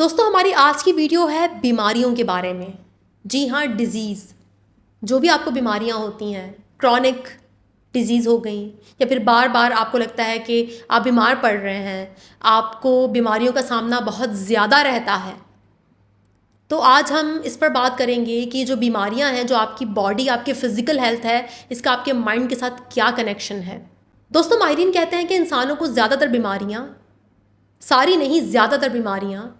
दोस्तों हमारी आज की वीडियो है बीमारियों के बारे में। जी हाँ, डिज़ीज़, जो भी आपको बीमारियाँ होती हैं, क्रॉनिक डिज़ीज़ हो गई या फिर बार बार आपको लगता है कि आप बीमार पड़ रहे हैं, आपको बीमारियों का सामना बहुत ज़्यादा रहता है, तो आज हम इस पर बात करेंगे कि जो बीमारियाँ हैं, जो आपकी बॉडी, आपके फिज़िकल हेल्थ है, इसका आपके माइंड के साथ क्या कनेक्शन है। दोस्तों माहिरीन कहते हैं कि इंसानों को ज़्यादातर बीमारियाँ, सारी नहीं ज़्यादातर बीमारियाँ,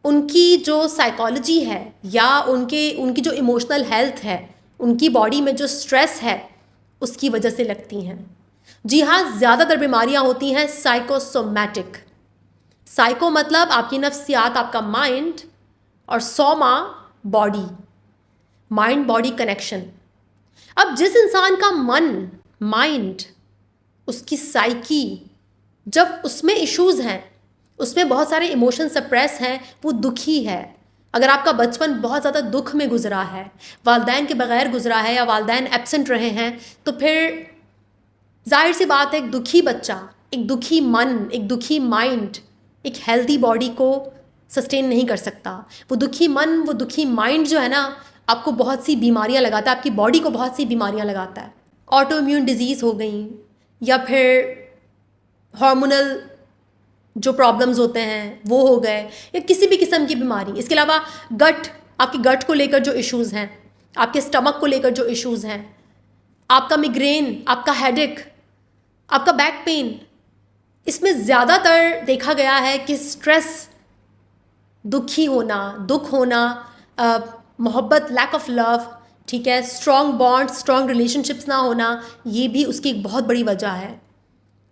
उनकी जो साइकोलॉजी है या उनकी जो इमोशनल हेल्थ है, उनकी बॉडी में जो स्ट्रेस है, उसकी वजह से लगती हैं। जी हाँ, ज़्यादातर बीमारियाँ होती हैं साइकोसोमैटिक। साइको मतलब आपकी नफ्सियात, आपका माइंड, और Soma body, mind body connection. अब जिस इंसान का मन, माइंड, उसकी साइकी, जब उसमें इश्यूज़ हैं, उसमें बहुत सारे इमोशन सप्रेस हैं, वो दुखी है। अगर आपका बचपन बहुत ज़्यादा दुख में गुजरा है, वालदैन के बग़ैर गुजरा है या वालदैन एब्सेंट रहे हैं, तो फिर जाहिर सी बात है एक दुखी बच्चा, एक दुखी मन, एक दुखी माइंड एक हेल्दी बॉडी को सस्टेन नहीं कर सकता। वो दुखी मन, वो दुखी माइंड जो है ना, आपको बहुत सी बीमारियां लगाता है, आपकी बॉडी को बहुत सी बीमारियां लगाता है। ऑटो इम्यून डिजीज़ हो गई या फिर हार्मोनल जो प्रॉब्लम्स होते हैं वो हो गए, या किसी भी किस्म की बीमारी। इसके अलावा गट, आपके गट को लेकर जो इश्यूज़ हैं, आपके स्टमक को लेकर जो इश्यूज़ हैं, आपका मिग्रेन, आपका हेडेक, आपका बैक पेन, इसमें ज़्यादातर देखा गया है कि स्ट्रेस, दुखी होना, दुख होना, मोहब्बत, लैक ऑफ लव, ठीक है, स्ट्रॉन्ग बॉन्ड, स्ट्रॉन्ग रिलेशनशिप्स ना होना, ये भी उसकी एक बहुत बड़ी वजह है।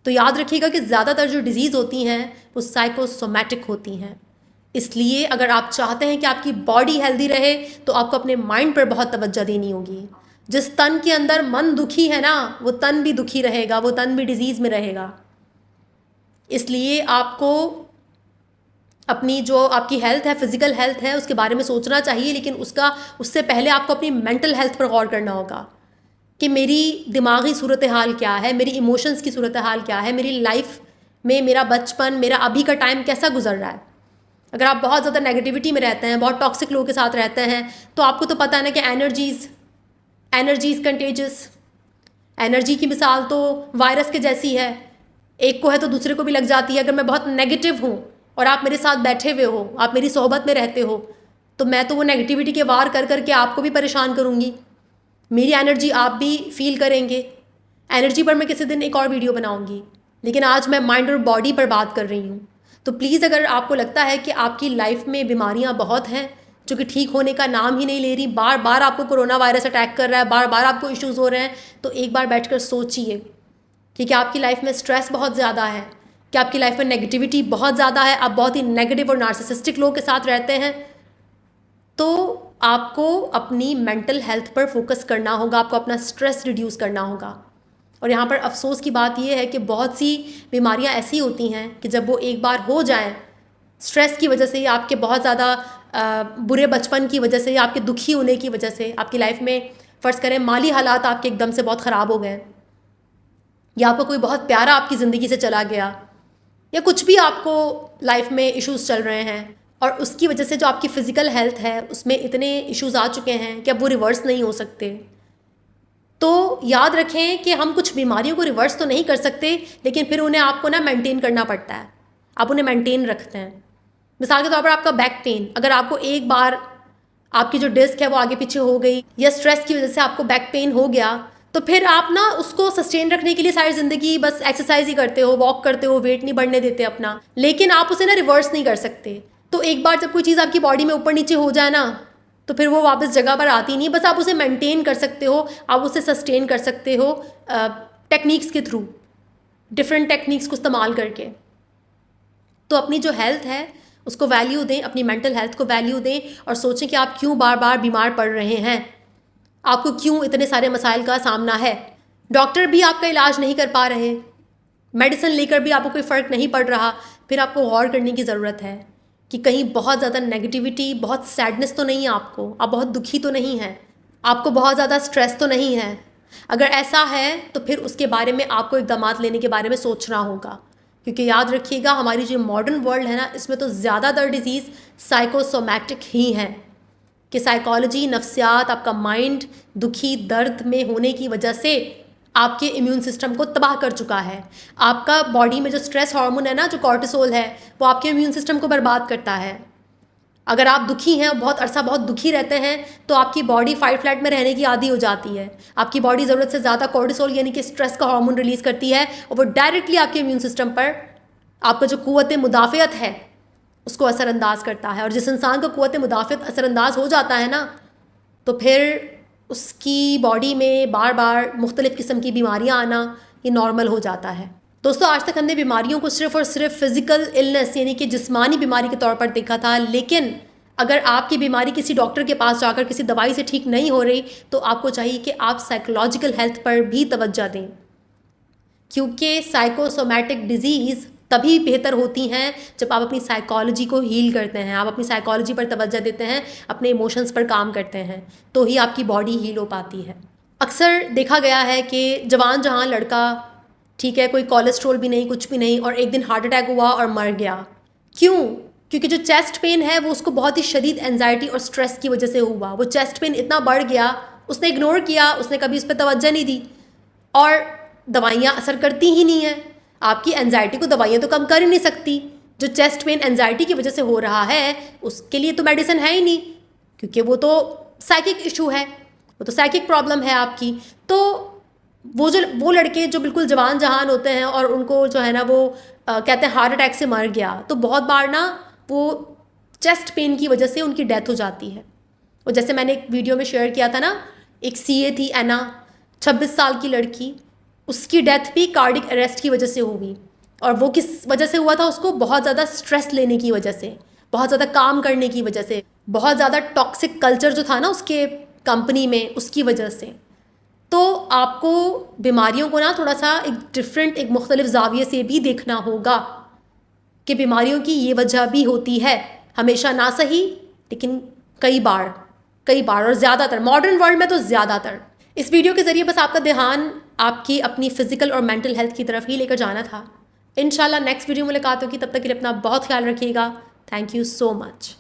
तो याद रखिएगा कि ज़्यादातर जो डिज़ीज़ होती हैं वो साइकोसोमैटिक होती हैं। इसलिए अगर आप चाहते हैं कि आपकी बॉडी हेल्दी रहे तो आपको अपने माइंड पर बहुत तवज्जो देनी होगी। जिस तन के अंदर मन दुखी है ना, वो तन भी दुखी रहेगा, वो तन भी डिज़ीज़ में रहेगा। इसलिए आपको अपनी जो आपकी हेल्थ है, फिज़िकल हेल्थ है, उसके बारे में सोचना चाहिए, लेकिन उससे पहले आपको अपनी मेंटल हेल्थ पर गौर करना होगा कि मेरी दिमागी सूरत हाल क्या है, मेरी इमोशंस की सूरत हाल क्या है, मेरी लाइफ में मेरा बचपन, मेरा अभी का टाइम कैसा गुजर रहा है। अगर आप बहुत ज़्यादा नेगेटिविटी में रहते हैं, बहुत टॉक्सिक लोगों के साथ रहते हैं, तो आपको तो पता है ना कि एनर्जीज़ कंटेजियस। एनर्जी की मिसाल तो वायरस के जैसी है, एक को है तो दूसरे को भी लग जाती है। अगर मैं बहुत नेगेटिव हूँ और आप मेरे साथ बैठे हुए हो, आप मेरी सोहबत में रहते हो, तो मैं तो वो नेगेटिविटी के वार कर करके आपको भी परेशान करूँगी, मेरी एनर्जी आप भी फील करेंगे। एनर्जी पर मैं किसी दिन एक और वीडियो बनाऊँगी, लेकिन आज मैं माइंड और बॉडी पर बात कर रही हूँ। तो प्लीज़ अगर आपको लगता है कि आपकी लाइफ में बीमारियाँ बहुत हैं जो कि ठीक होने का नाम ही नहीं ले रही, बार बार आपको कोरोना वायरस अटैक कर रहा है, बार बार आपको इश्यूज़ हो रहे हैं, तो एक बार बैठकर सोचिए कि क्या आपकी लाइफ में स्ट्रेस बहुत ज़्यादा है, क्या आपकी लाइफ में नेगेटिविटी बहुत ज़्यादा है, आप बहुत ही नेगेटिव और नार्सिसिस्टिक लोगों के साथ रहते हैं, तो आपको अपनी मेंटल हेल्थ पर फोकस करना होगा, आपको अपना स्ट्रेस रिड्यूस करना होगा। और यहाँ पर अफसोस की बात यह है कि बहुत सी बीमारियाँ ऐसी होती हैं कि जब वो एक बार हो जाएं, स्ट्रेस की वजह से या आपके बहुत ज़्यादा बुरे बचपन की वजह से या आपके दुखी होने की वजह से, आपकी लाइफ में फ़र्ज़ करें माली हालात आपके एकदम से बहुत ख़राब हो गए, या आपको कोई बहुत प्यारा आपकी ज़िंदगी से चला गया, या कुछ भी आपको लाइफ में इश्यूज़ चल रहे हैं और उसकी वजह से जो आपकी फ़िज़िकल हेल्थ है उसमें इतने इश्यूज़ आ चुके हैं कि अब वो रिवर्स नहीं हो सकते, तो याद रखें कि हम कुछ बीमारियों को रिवर्स तो नहीं कर सकते, लेकिन फिर उन्हें आपको ना मेंटेन करना पड़ता है, आप उन्हें मेंटेन रखते हैं। मिसाल के तौर पर आपका बैक पेन, अगर आपको एक बार आपकी जो डिस्क है वो आगे पीछे हो गई या स्ट्रेस की वजह से आपको बैक पेन हो गया, तो फिर आप ना उसको सस्टेन रखने के लिए सारी ज़िंदगी बस एक्सरसाइज ही करते हो, वॉक करते हो, वेट नहीं बढ़ने देते अपना, लेकिन आप उसे ना रिवर्स नहीं कर सकते। तो एक बार जब कोई चीज़ आपकी बॉडी में ऊपर नीचे हो जाए ना, तो फिर वो वापस जगह पर आती नहीं, बस आप उसे मेंटेन कर सकते हो, आप उसे सस्टेन कर सकते हो टेक्निक्स के थ्रू, डिफरेंट टेक्निक्स को इस्तेमाल करके। तो अपनी जो हेल्थ है उसको वैल्यू दें, अपनी मेंटल हेल्थ को वैल्यू दें और सोचें कि आप क्यों बार बार बीमार पड़ रहे हैं, आपको क्यों इतने सारे मसाइल का सामना है। डॉक्टर भी आपका इलाज नहीं कर पा रहे, मेडिसिन लेकर भी आपको कोई फ़र्क नहीं पड़ रहा, फिर आपको गौर करने की ज़रूरत है कि कहीं बहुत ज़्यादा नेगेटिविटी, बहुत सैडनेस तो नहीं है आपको, आप बहुत दुखी तो नहीं हैं, आपको बहुत ज़्यादा स्ट्रेस तो नहीं है। अगर ऐसा है तो फिर उसके बारे में आपको इक़दामात लेने के बारे में सोचना होगा। क्योंकि याद रखिएगा हमारी जो मॉडर्न वर्ल्ड है ना, इसमें तो ज़्यादातर डिजीज़ साइकोसोमैटिक ही हैं, कि साइकोलॉजी, नफ्सियात, आपका माइंड दुखी, दर्द में होने की वजह से आपके इम्यून सिस्टम को तबाह कर चुका है। आपका बॉडी में जो स्ट्रेस हार्मोन है ना, जो कॉर्टिसोल है, वो आपके इम्यून सिस्टम को बर्बाद करता है। अगर आप दुखी हैं, बहुत अरसा बहुत दुखी रहते हैं, तो आपकी बॉडी फाइट फ्लाइट में रहने की आदी हो जाती है। आपकी बॉडी ज़रूरत से ज़्यादा कॉर्टिसोल यानी कि स्ट्रेस का हार्मोन रिलीज़ करती है, और वो डायरेक्टली आपके इम्यून सिस्टम पर आपका जो क़ुव्वत मुदाफ़ियत है उसको असरअंदाज करता है। और जिस इंसान का क़ुव्वत मुदाफ़ियत असरअंदाज हो जाता है ना, तो फिर उसकी बॉडी में बार बार मुख्तलिफ़ किस्म की बीमारियाँ आना ये नॉर्मल हो जाता है। दोस्तों, आज तक हमने बीमारियों को सिर्फ़ और सिर्फ फ़िज़िकल इलनेस यानी कि जिस्मानी बीमारी के तौर पर देखा था, लेकिन अगर आपकी बीमारी किसी डॉक्टर के पास जाकर किसी दवाई से ठीक नहीं हो रही, तो आपको चाहिए कि आप साइकोलॉजिकल हेल्थ पर भी तवज्जो दें, क्योंकि साइकोसोमैटिक डिजीज़ तभी बेहतर होती हैं जब आप अपनी साइकोलॉजी को हील करते हैं, आप अपनी साइकोलॉजी पर तवज्जो देते हैं, अपने इमोशंस पर काम करते हैं, तो ही आपकी बॉडी हील हो पाती है। अक्सर देखा गया है कि जवान जहां लड़का, ठीक है, कोई कोलेस्ट्रॉल भी नहीं, कुछ भी नहीं, और एक दिन हार्ट अटैक हुआ और मर गया। क्यों? क्योंकि जो चेस्ट पेन है वो उसको बहुत ही शदीद एंजाइटी और स्ट्रेस की वजह से हुआ। वो चेस्ट पेन इतना बढ़ गया, उसने इग्नोर किया, उसने कभी उस पर तवज्जो नहीं दी, और दवाइयाँ असर करती ही नहीं है। आपकी एंजाइटी को दवाइयाँ तो कम कर ही नहीं सकती। जो चेस्ट पेन एंजाइटी की वजह से हो रहा है, उसके लिए तो मेडिसिन है ही नहीं, क्योंकि वो तो साइकिक इशू है, वो तो साइकिक प्रॉब्लम है आपकी। तो वो लड़के जो बिल्कुल जवान जहान होते हैं और उनको जो है ना वो कहते हैं हार्ट अटैक से मर गया, तो बहुत बार ना वो चेस्ट पेन की वजह से उनकी डेथ हो जाती है। और जैसे मैंने एक वीडियो में शेयर किया था ना, एक सीए थी एना, 26 साल की लड़की, उसकी डेथ भी कार्डिक अरेस्ट की वजह से हुई। और वो किस वजह से हुआ था? उसको बहुत ज़्यादा स्ट्रेस लेने की वजह से, बहुत ज़्यादा काम करने की वजह से, बहुत ज़्यादा टॉक्सिक कल्चर जो था ना उसके कंपनी में, उसकी वजह से। तो आपको बीमारियों को ना थोड़ा सा एक डिफरेंट, एक मुख्तलिफ ज़ाविये से भी देखना होगा कि बीमारियों की ये वजह भी होती है, हमेशा ना सही, लेकिन कई बार और ज़्यादातर मॉडर्न वर्ल्ड में तो ज़्यादातर। इस वीडियो के ज़रिए बस आपका ध्यान आपकी अपनी फ़िज़िकल और मेंटल हेल्थ की तरफ ही लेकर जाना था। इंशाल्लाह नेक्स्ट वीडियो मुलाकात होगी, तब तक के लिए अपना बहुत ख्याल रखिएगा। Thank you so much.